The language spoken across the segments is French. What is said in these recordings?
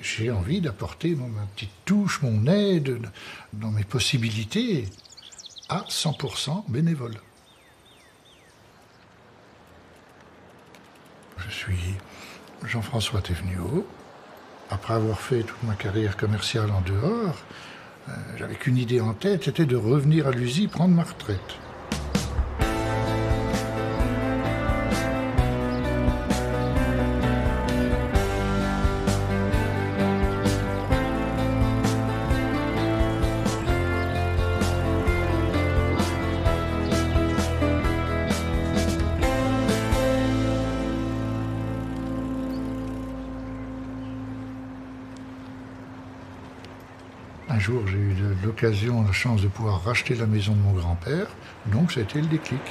J'ai envie d'apporter ma petite touche, mon aide, dans mes possibilités, à 100% bénévole. Je suis Jean-François Théveniot. Après avoir fait toute ma carrière commerciale en dehors, j'avais qu'une idée en tête, c'était de revenir à l'USI prendre ma retraite. Un jour, j'ai eu l'occasion, la chance de pouvoir racheter la maison de mon grand-père, donc ça a été le déclic.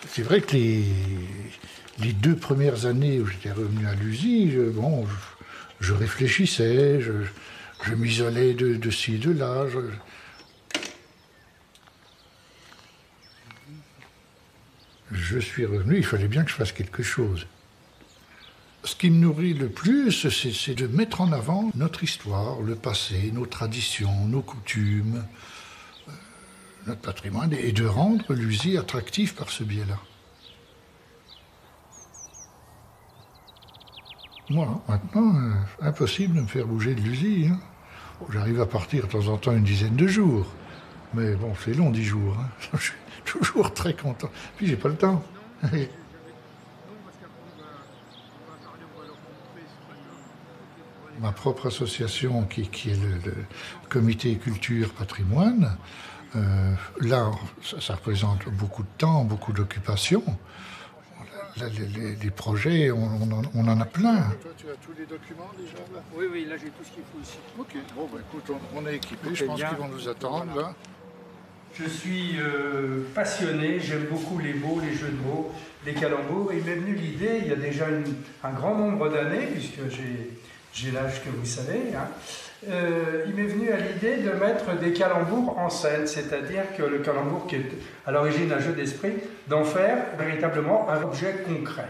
C'est vrai que les 2 premières années où j'étais revenu à l'USI, je réfléchissais, je m'isolais de ci, de là. Je suis revenu, il fallait bien que je fasse quelque chose. Ce qui me nourrit le plus, c'est de mettre en avant notre histoire, le passé, nos traditions, nos coutumes, notre patrimoine, et de rendre l'USI attractif par ce biais-là. Moi, maintenant, impossible de me faire bouger de l'USI. Hein. J'arrive à partir de temps en temps une dizaine de jours. Mais bon, c'est long, 10 jours. Hein. Je suis toujours très content. Puis j'ai pas le temps. Ma propre association, qui est le Comité Culture Patrimoine, là, ça représente beaucoup de temps, beaucoup d'occupation. Les projets, on en a plein. Toi, tu as tous les documents déjà là? Oui, là j'ai tout ce qu'il faut ici. Ok, bon, écoute, on est équipés, je pense qu'ils vont nous attendre là. Je suis passionné, j'aime beaucoup les mots, les jeux de mots, les calembours. Il m'est venu l'idée, il y a déjà un grand nombre d'années, puisque j'ai l'âge que vous savez, hein, il m'est venu à l'idée de mettre des calembours en scène, c'est-à-dire que le calembour, qui est à l'origine un jeu d'esprit, d'en faire véritablement un objet concret.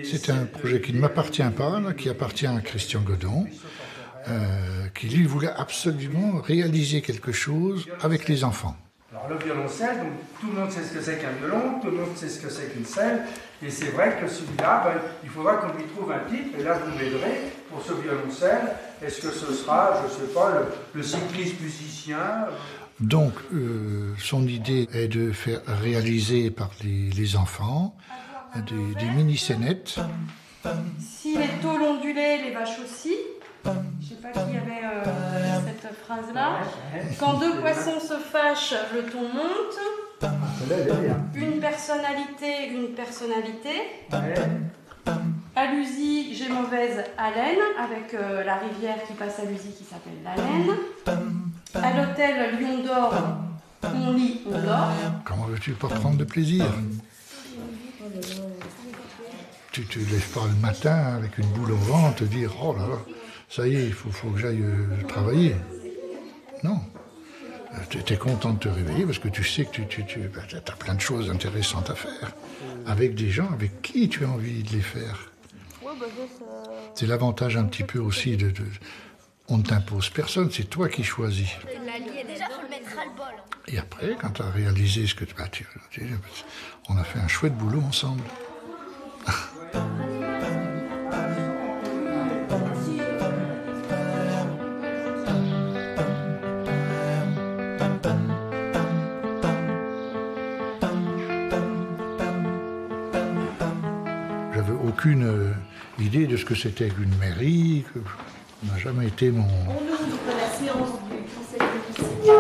C'est un projet qui ne m'appartient pas, là, qui appartient à Christian Godon, qui lui voulait absolument réaliser quelque chose avec les enfants. Alors le violoncelle, donc, tout le monde sait ce que c'est qu'un violon, tout le monde sait ce que c'est qu'une selle, et c'est vrai que celui-là, il faudra qu'on lui trouve un titre, et là vous m'aiderez pour ce violoncelle. Est-ce que ce sera, je ne sais pas, le cycliste musicien? Donc son idée est de faire réaliser par les enfants des mini-scénettes. Si les taules ondulaient, les vaches aussi. Je ne sais pas qui avait cette phrase-là. Quand 2 poissons se fâchent, le ton monte. Une personnalité, une personnalité. À l'USI, j'ai mauvaise haleine, avec la rivière qui passe à l'USI qui s'appelle l'Haleine. À l'hôtel Lion d'Or, on lit, on dort. Comment veux-tu pas prendre de plaisir? Tu te lèves pas le matin avec une boule au ventre, te dire « Oh là là, ça y est, il faut que j'aille travailler ». Non. Tu es content de te réveiller parce que tu sais que tu as plein de choses intéressantes à faire. Avec des gens avec qui tu as envie de les faire. C'est l'avantage un petit peu aussi on ne t'impose personne, c'est toi qui choisis. Déjà, faut le mettre à le bol. Et après, quand tu as réalisé ce que on a fait un chouette boulot ensemble. J'avais aucune idée de ce que c'était qu'une mairie, que ça n'a jamais été mon... On ouvre la séance du conseil municipal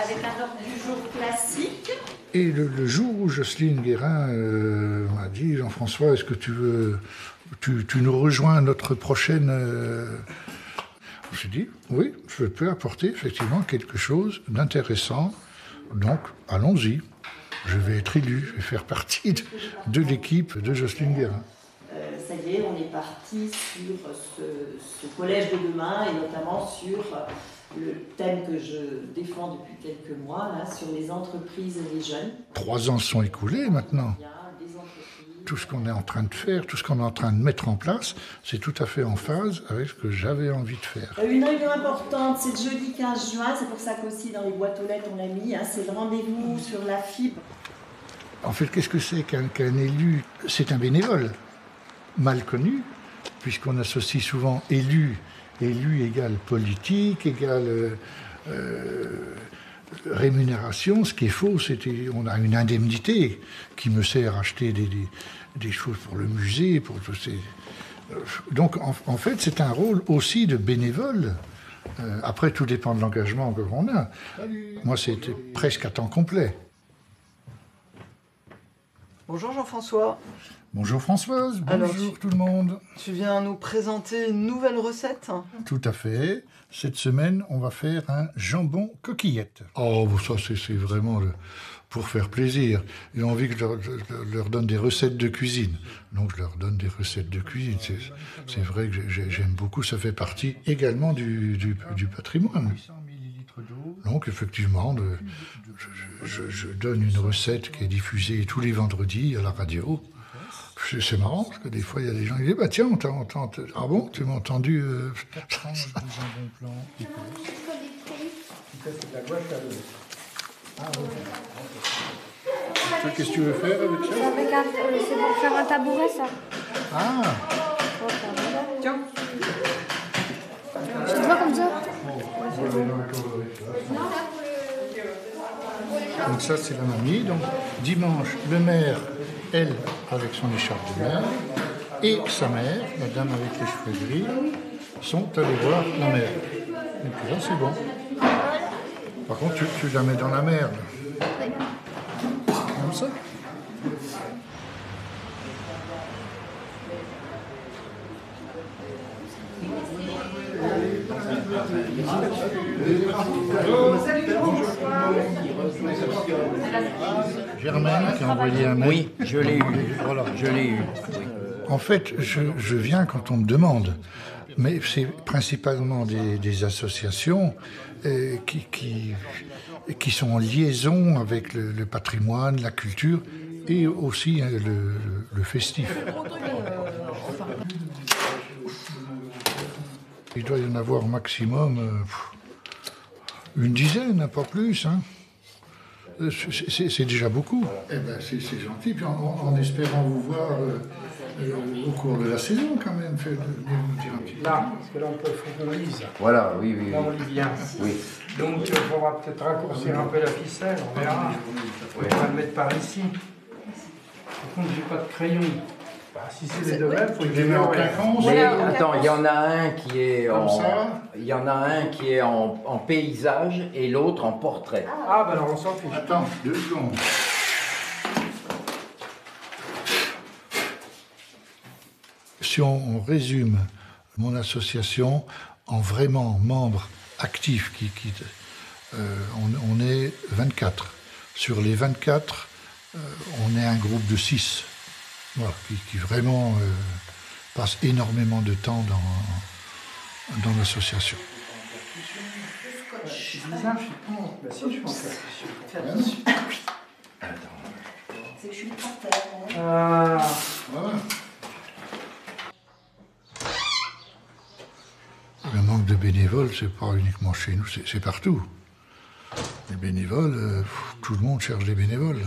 avec un ordre du jour classique. Et le jour où Jocelyne Guérin m'a dit « Jean-François, est-ce que tu nous rejoins à notre prochaine... Je me suis dit « Oui, je peux apporter effectivement quelque chose d'intéressant, donc allons-y. Je vais être élu, je vais faire partie de l'équipe de Jocelyne Guérin. » Ça ça y est, on est parti sur ce collège de demain et notamment sur le thème que je défends depuis quelques mois, là, sur les entreprises et les jeunes. 3 ans sont écoulés maintenant. Tout ce qu'on est en train de faire, tout ce qu'on est en train de mettre en place, c'est tout à fait en phase avec ce que j'avais envie de faire. Une réunion importante, c'est le jeudi 15 juin, c'est pour ça qu'aussi dans les boîtes aux lettres on l'a mis, hein, c'est le rendez-vous sur la fibre. En fait, qu'est-ce que c'est qu'un élu? C'est un bénévole, mal connu, puisqu'on associe souvent élu égale politique, égale rémunération. Ce qui est faux, on a une indemnité qui me sert à acheter des choses pour le musée, pour tous ces... Donc, en fait, c'est un rôle aussi de bénévole. Après, tout dépend de l'engagement que l'on a. Moi, c'était presque à temps complet. Bonjour Jean-François. Bonjour Françoise, bonjour Alors, tout le monde. Tu viens nous présenter une nouvelle recette? Tout à fait. Cette semaine, on va faire un jambon coquillette. Oh, ça c'est vraiment pour faire plaisir. J'ai envie que je leur donne des recettes de cuisine. Donc je leur donne des recettes de cuisine. C'est vrai que j'aime beaucoup, ça fait partie également du patrimoine. Donc effectivement, je donne une recette qui est diffusée tous les vendredis à la radio. C'est marrant, parce que des fois, il y a des gens qui disent « Bah tiens, on t'entend... Ah bon, tu m'as entendu Qu'est-ce que tu veux faire avec ça? C'est pour faire un tabouret, ça. Ah. Tiens. Tu te vois comme ça? Donc ça, c'est la mamie. Donc dimanche, le maire, elle, avec son écharpe de maire, et sa mère, la dame avec les cheveux gris, sont allés voir la mère. Et puis là, c'est bon. Par contre, tu la mets dans la mer. Comme ça. Germaine qui a envoyé un mail. Oui, je l'ai eu. Voilà, je l'ai eu. Oui. En fait, je viens quand on me demande, mais c'est principalement des associations qui sont en liaison avec le patrimoine, la culture et aussi le festif. Il doit y en avoir au maximum une dizaine, pas plus. Hein. C'est déjà beaucoup. Eh ben, c'est gentil, puis en espérant vous voir au cours de la saison quand même. Nous dire un petit peu. Là, parce que là on peut lise. Voilà, oui. Là on lit bien. Oui. Donc il faudra peut-être raccourcir un peu la ficelle, on verra. On va le mettre par ici. Par contre, j'ai pas de crayon. Bah, si c'est les deux mêmes, il faut les mettre en quinconce. Mais attends, il y en a un qui est comme ça. Il y en a un qui est en paysage et l'autre en portrait. Ah, ben alors on s'en fiche. Attends, 2 secondes. Si on résume mon association en vraiment membres actifs, on est 24. Sur les 24, on est un groupe de 6. Voilà, qui vraiment passe énormément de temps dans l'association. C'est bizarre, je suis pas en... Bah si, je suis en percussion. C'est que je suis par terre. Ah. Voilà. Le manque de bénévoles, c'est pas uniquement chez nous, c'est partout. Les bénévoles, tout le monde cherche des bénévoles.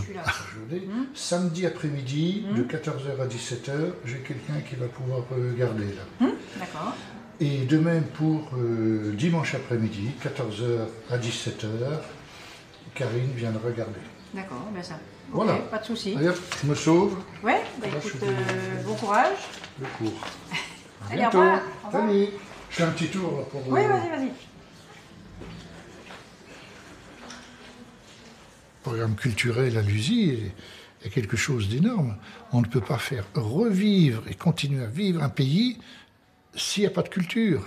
Samedi après-midi, de 14h à 17h, j'ai quelqu'un qui va pouvoir garder là. D'accord. Et de même pour dimanche après-midi, 14h à 17h, Karine vient de regarder. D'accord, bien ça. Voilà. Okay, pas de souci. Allez, je me sauve. Ouais, bah Là, écoute, je bon courage. Le cours. À Allez, au bientôt. revoir. Au revoir. Salut. Je fais un petit tour là, pour... Oui, vas-y. Le programme culturel à l'USI est quelque chose d'énorme. On ne peut pas faire revivre et continuer à vivre un pays s'il n'y a pas de culture.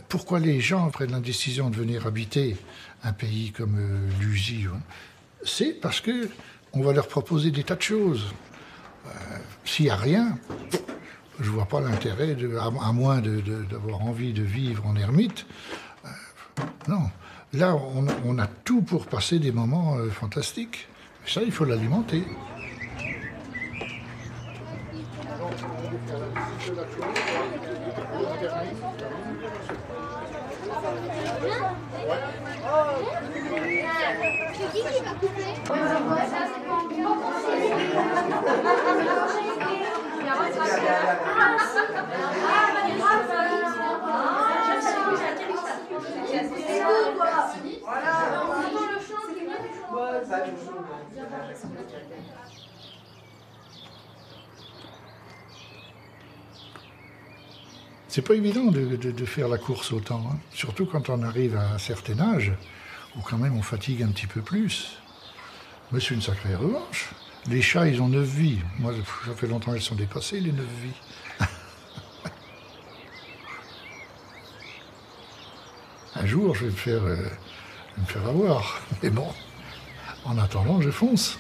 Pourquoi les gens prennent la décision de venir habiter un pays comme l'USI? C'est parce qu'on va leur proposer des tas de choses. S'il n'y a rien, Je ne vois pas l'intérêt, à moins d'avoir envie de vivre en ermite. Non. Là, on a tout pour passer des moments fantastiques. Mais ça, il faut l'alimenter. C'est pas évident de faire la course autant, hein. Surtout quand on arrive à un certain âge, où quand même on fatigue un petit peu plus. Mais c'est une sacrée revanche. Les chats, ils ont 9 vies. Moi, ça fait longtemps qu'elles sont dépassées, les 9 vies. Un jour, je vais me faire avoir. Mais bon, en attendant, je fonce.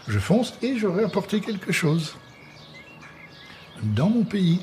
Je fonce et j'aurai apporté quelque chose dans mon pays.